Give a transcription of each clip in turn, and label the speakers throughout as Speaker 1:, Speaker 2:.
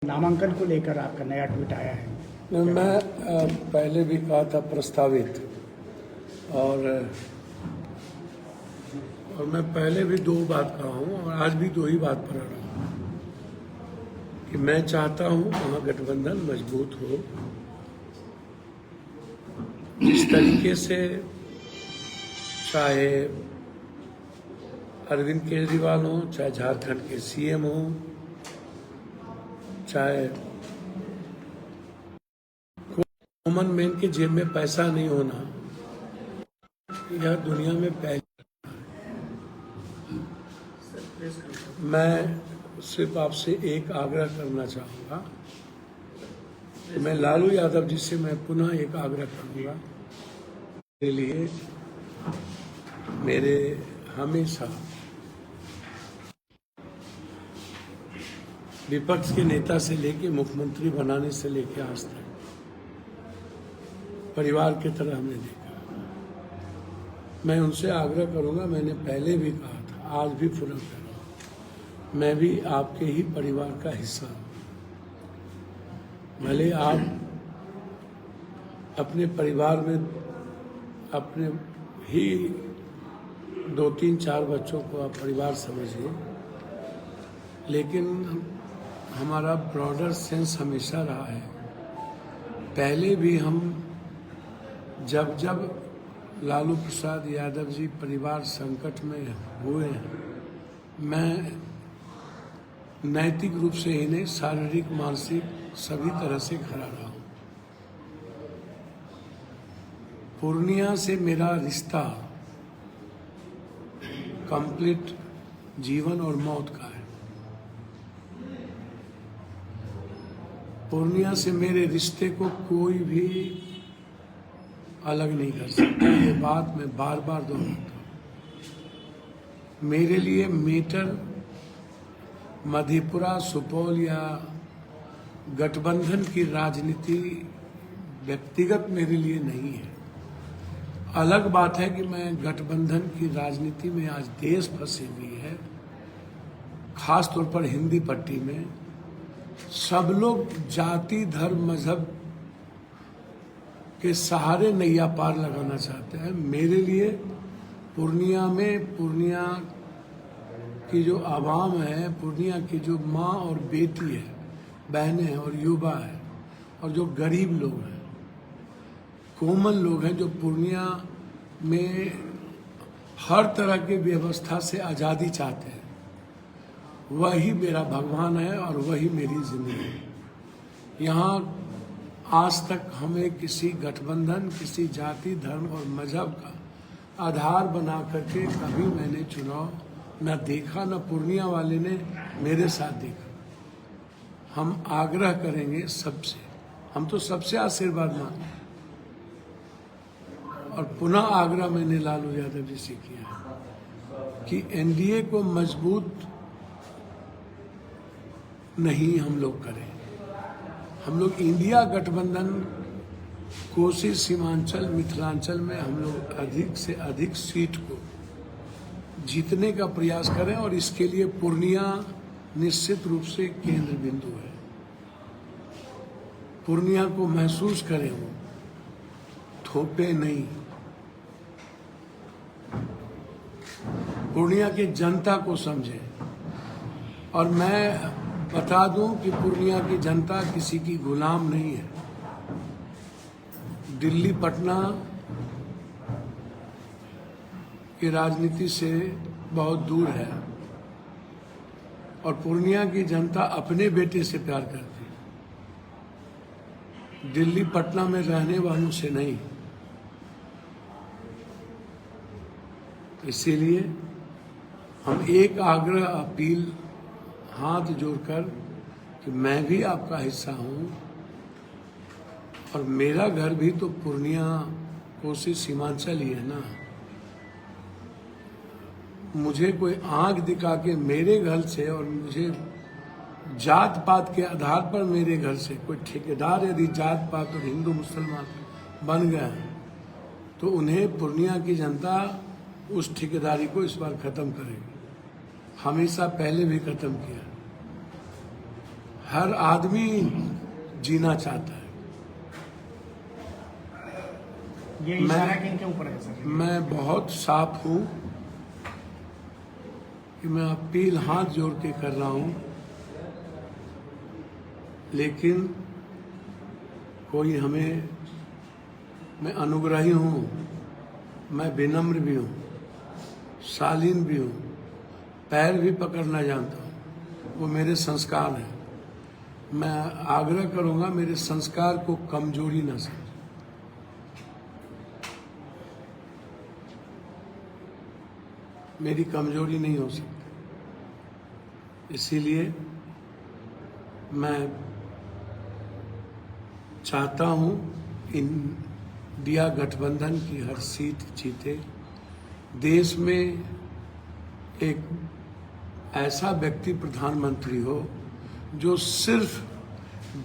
Speaker 1: नामांकन को लेकर आपका नया ट्वीट आया है।
Speaker 2: मैं पहले भी कहा था प्रस्तावित और मैं पहले भी दो बात कहा हूँ और आज भी दो ही बात पर रहा हूँ कि मैं चाहता हूँ वहाँ गठबंधन मजबूत हो। जिस तरीके से चाहे अरविंद केजरीवाल हो, चाहे झारखंड के सीएम हो, चाहे कॉमन मैन के जेब में पैसा नहीं होना, यह दुनिया में पहले। मैं सिर्फ आपसे एक आग्रह करना चाहूँगा, मैं लालू यादव जी से मैं पुनः एक आग्रह करूँगा के लिए मेरे हमेशा विपक्ष के नेता से लेके मुख्यमंत्री बनाने से लेके आज तक परिवार की तरह हमने देखा। मैं उनसे आग्रह करूंगा, मैंने पहले भी कहा था, आज भी पुनः कह रहा हूं, मैं भी आपके ही परिवार का हिस्सा हूं। भले आप अपने परिवार में अपने ही 2-3-4 बच्चों को आप परिवार समझिए, लेकिन हमारा ब्रॉडर सेंस हमेशा रहा है। पहले भी हम जब लालू प्रसाद यादव जी परिवार संकट में हुए, मैं नैतिक रूप से इन्हें शारीरिक मानसिक सभी तरह से खड़ा रहा हूँ। पूर्णिया से मेरा रिश्ता कंप्लीट जीवन और मौत का है। पूर्णिया से मेरे रिश्ते को कोई भी अलग नहीं कर सकता। ये बात मैं बार बार दोहराता हूँ। मेरे लिए मेटर मधेपुरा, सुपौल या गठबंधन की राजनीति व्यक्तिगत मेरे लिए नहीं है। अलग बात है कि मैं गठबंधन की राजनीति में आज देश फंसी हुई है, खास तौर पर हिंदी पट्टी में। सब लोग जाति, धर्म, मजहब के सहारे नैया पार लगाना चाहते हैं। मेरे लिए पूर्णिया में, पूर्णिया की जो आवाम है, पूर्णिया की जो माँ और बेटी है, बहनें हैं और युवा है, और जो गरीब लोग हैं, कॉमन लोग हैं, जो पूर्णिया में हर तरह की व्यवस्था से आज़ादी चाहते हैं, वही मेरा भगवान है और वही मेरी जिंदगी है। यहाँ आज तक हमें किसी गठबंधन, किसी जाति, धर्म और मजहब का आधार बना करके कभी मैंने चुनाव न देखा, न पूर्णिया वाले ने मेरे साथ देखा। हम आग्रह करेंगे सबसे, हम तो सबसे आशीर्वाद मांगे, और पुनः आग्रह मैंने लालू यादव जी से किया है कि एनडीए को मजबूत नहीं हम लोग करें। हम लोग इंडिया गठबंधन कोसी, सीमांचल, मिथिलांचल में हम लोग अधिक से अधिक सीट को जीतने का प्रयास करें, और इसके लिए पूर्णिया निश्चित रूप से केंद्र बिंदु है। पूर्णिया को महसूस करें, वो थोपे नहीं। पूर्णिया की जनता को समझें। और मैं बता दूं कि पूर्णिया की जनता किसी की गुलाम नहीं है। दिल्ली, पटना की राजनीति से बहुत दूर है, और पूर्णिया की जनता अपने बेटे से प्यार करती है, दिल्ली, पटना में रहने वालों से नहीं। इसीलिए हम एक आग्रह, अपील हाथ जोड़कर कि मैं भी आपका हिस्सा हूं, और मेरा घर भी तो पूर्णिया, कोसी, सीमांचल ही है ना। मुझे कोई आंख दिखा के मेरे घर से, और मुझे जात पात के आधार पर मेरे घर से कोई ठेकेदार यदि जात पात और हिंदू मुसलमान बन गए तो उन्हें पूर्णिया की जनता उस ठेकेदारी को इस बार खत्म करेगी। हमेशा पहले भी खत्म किया हर आदमी जीना चाहता है।
Speaker 1: ये इशारा किनके ऊपर है सर?
Speaker 2: मैं बहुत साफ हूं कि मैं अपील हाथ जोड़ के कर रहा हूं, लेकिन कोई हमें, मैं अनुग्रही हूं, मैं विनम्र भी हूं, शालीन भी हूं, पैर भी पकड़ना जानता हूं, वो मेरे संस्कार हैं। मैं आग्रह करूंगा मेरे संस्कार को कमजोरी ना समझें। मेरी कमजोरी नहीं हो सकती, इसीलिए मैं चाहता हूं इंडिया गठबंधन की हर सीट जीते। देश में एक ऐसा व्यक्ति प्रधानमंत्री हो जो सिर्फ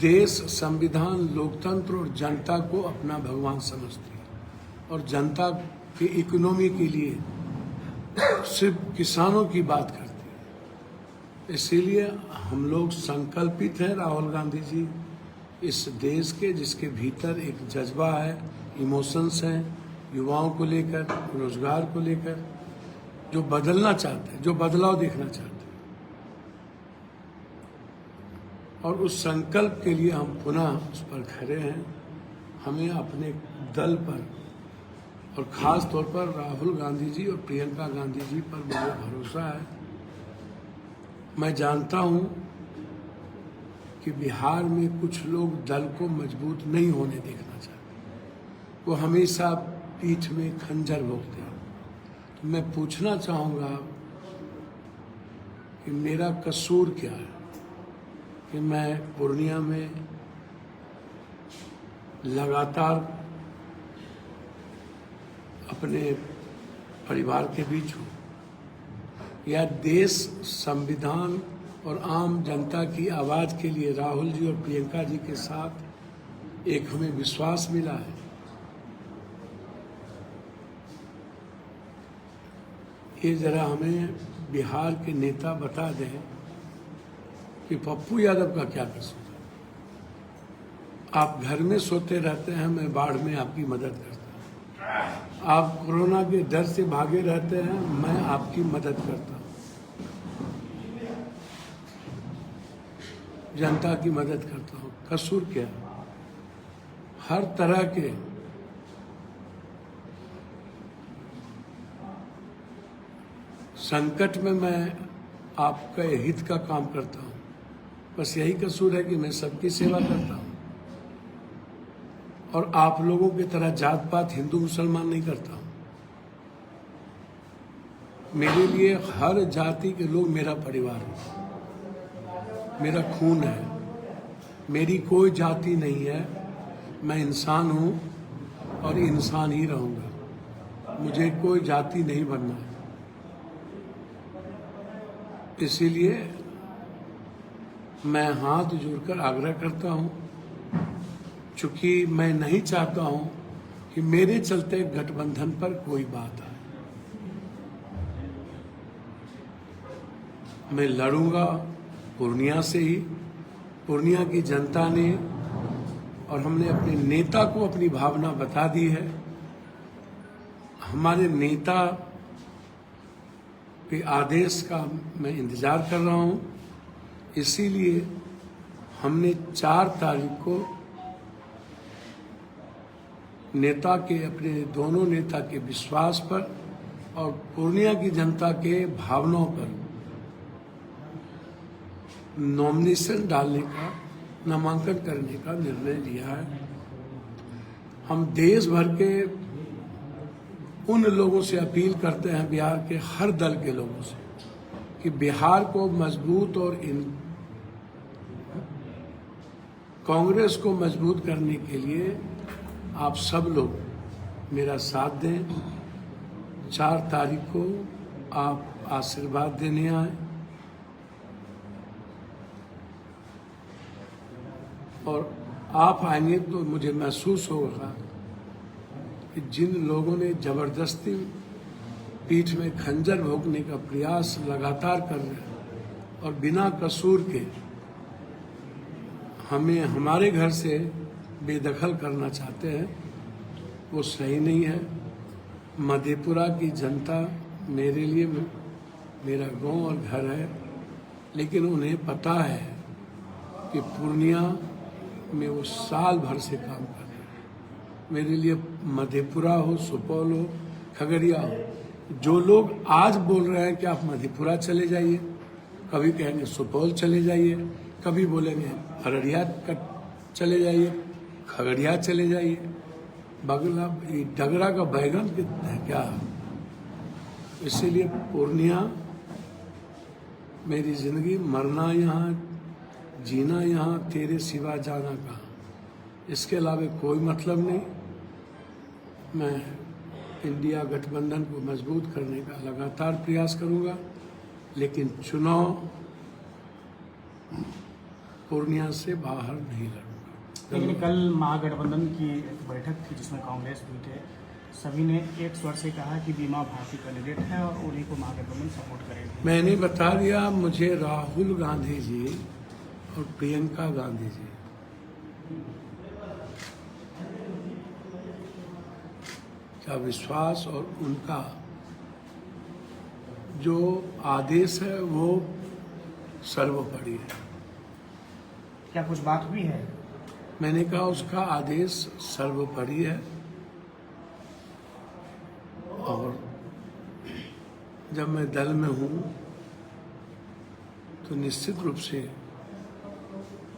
Speaker 2: देश, संविधान, लोकतंत्र और जनता को अपना भगवान समझती है और जनता की इकोनॉमी के लिए सिर्फ किसानों की बात करती है। इसीलिए हम लोग संकल्पित हैं, राहुल गांधी जी, इस देश के जिसके भीतर एक जज्बा है, इमोशंस हैं, युवाओं को लेकर, रोजगार को लेकर, जो बदलना चाहते हैं, जो बदलाव देखना चाहते हैं। और उस संकल्प के लिए हम पुनः उस पर खड़े हैं। हमें अपने दल पर और ख़ास तौर पर राहुल गांधी जी और प्रियंका गांधी जी पर मुझे भरोसा है। मैं जानता हूं कि बिहार में कुछ लोग दल को मजबूत नहीं होने देखना चाहते, वो हमेशा पीठ में खंजर भोंकते हैं। तो मैं पूछना चाहूँगा कि मेरा कसूर क्या है कि मैं पूर्णिया में लगातार अपने परिवार के बीच हूँ, या देश, संविधान और आम जनता की आवाज़ के लिए राहुल जी और प्रियंका जी के साथ एक हमें विश्वास मिला है। ये जरा हमें बिहार के नेता बता दें कि पप्पू यादव का क्या कसूर है। आप घर में सोते रहते हैं, मैं बाढ़ में आपकी मदद करता हूँ। आप कोरोना के डर से भागे रहते हैं, मैं आपकी मदद करता हूँ। जनता की मदद करता हूँ। कसूर क्या? हर तरह के संकट में मैं आपके हित का काम करता हूँ। बस यही कसूर है कि मैं सबकी सेवा करता हूँ और आप लोगों की तरह जात पात, हिंदू मुसलमान नहीं करता हूँ। मेरे लिए हर जाति के लोग मेरा परिवार है, मेरा खून है। मेरी कोई जाति नहीं है, मैं इंसान हूँ और इंसान ही रहूँगा। मुझे कोई जाति नहीं बनना है। इसीलिए मैं हाथ जोड़कर आग्रह करता हूँ, चूंकि मैं नहीं चाहता हूँ कि मेरे चलते गठबंधन पर कोई बात आए। मैं लड़ूंगा पूर्णिया से ही। पूर्णिया की जनता ने और हमने अपने नेता को अपनी भावना बता दी है। हमारे नेता के आदेश का मैं इंतजार कर रहा हूं। इसीलिए हमने 4 तारीख को नेता के, अपने दोनों नेता के विश्वास पर और पूर्णिया की जनता के भावनाओं पर नॉमिनेशन डालने का, नामांकन करने का निर्णय लिया है। हम देश भर के उन लोगों से अपील करते हैं, बिहार के हर दल के लोगों से, कि बिहार को मजबूत और कांग्रेस को मजबूत करने के लिए आप सब लोग मेरा साथ दें। 4 तारीख को आप आशीर्वाद देने आए और आप आएंगे तो मुझे महसूस होगा कि जिन लोगों ने जबरदस्ती पीठ में खंजर भोंकने का प्रयास लगातार कर रहे हैं और बिना कसूर के हमें हमारे घर से बेदखल करना चाहते हैं, वो सही नहीं है। मधेपुरा की जनता मेरे लिए मेरा गांव और घर है, लेकिन उन्हें पता है कि पूर्णिया में वो साल भर से काम कर रहे हैं। मेरे लिए मधेपुरा हो, सुपौल हो, खगड़िया हो, जो लोग आज बोल रहे हैं कि आप मधेपुरा चले जाइए, कभी कहेंगे सुपौल चले जाइए, कभी बोलेंगे अररिया चले जाइए, खगड़िया चले जाइए, बगला डगरा का बैगन कितना है क्या। इसीलिए पूर्णिया मेरी जिंदगी, मरना यहाँ, जीना यहाँ, तेरे सिवा जाना कहाँ, इसके अलावा कोई मतलब नहीं। मैं इंडिया गठबंधन को मजबूत करने का लगातार प्रयास करूंगा, लेकिन चुनाव पूर्णिया से बाहर नहीं लड़ूंगा।
Speaker 1: लेकिन कल महागठबंधन की एक बैठक थी जिसमें कांग्रेस भी थे, सभी ने एक स्वर से कहा कि बीमा भारती कैंडिडेट है और उन्हीं को महागठबंधन सपोर्ट करेगी।
Speaker 2: मैंने बता दिया, मुझे राहुल गांधी जी और प्रियंका गांधी जी का विश्वास और उनका जो आदेश है वो सर्वोपरि है।
Speaker 1: क्या कुछ बात हुई है?
Speaker 2: मैंने कहा उसका आदेश सर्वोपरि है, और जब मैं दल में हूँ तो निश्चित रूप से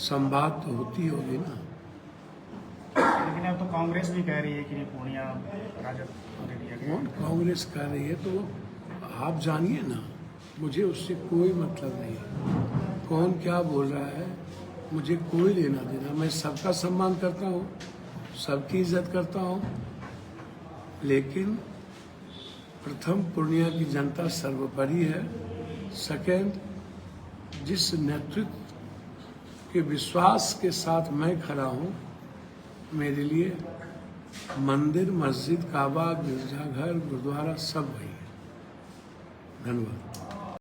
Speaker 2: संवाद तो होती होगी ना।
Speaker 1: लेकिन अब तो कांग्रेस भी कह रही है कि पूर्णिया राजद को दे दिया गया।
Speaker 2: कौन कांग्रेस कर रही है तो आप जानिए ना, मुझे उससे कोई मतलब नहीं है। कौन क्या बोल रहा है मुझे कोई लेना देना। मैं सबका सम्मान करता हूँ, सबकी इज्जत करता हूँ, लेकिन प्रथम पूर्णिया की जनता सर्वोपरि है। सेकेंड, जिस नेतृत्व के विश्वास के साथ मैं खड़ा हूँ, मेरे लिए मंदिर, मस्जिद, काबा, गिरजाघर, गुरुद्वारा सब वही है। धन्यवाद।